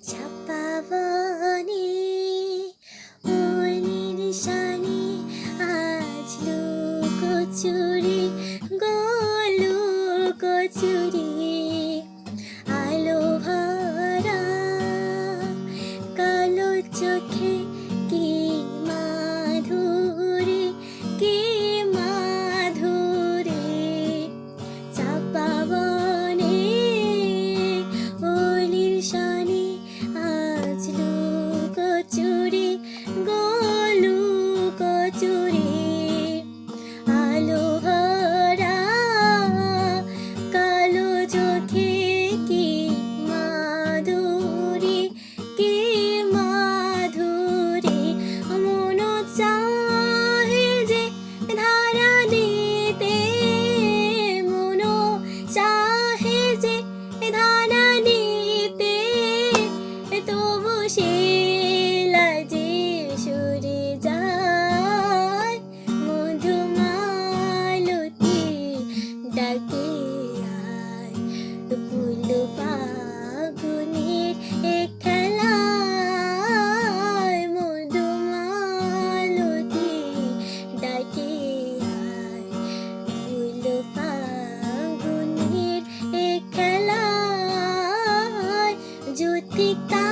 চাপা বনে ওলির শানে আজ লুকোচুরি গো লুকোচুরি আলো ভরা কালো চোখে কি মাধুরী কি মাধুরী চাপা বনে ওলির শানে আজ লুকোচুরি গো লুকোচুরি আলো ভরা কালো চোখে কি মাধুরী কি মাধুরী মন চাহে যে ধারা দিতে মন চাহে যে ধারা দিতে তবু সে লাজে সরে যায় মধুমালতী ডাকে আয় ফুল ফাগুনের এ খেলায় মধুমালতী ডাকে আয় ফুল ফাগুনের এ খেলায় জ্যোতিকা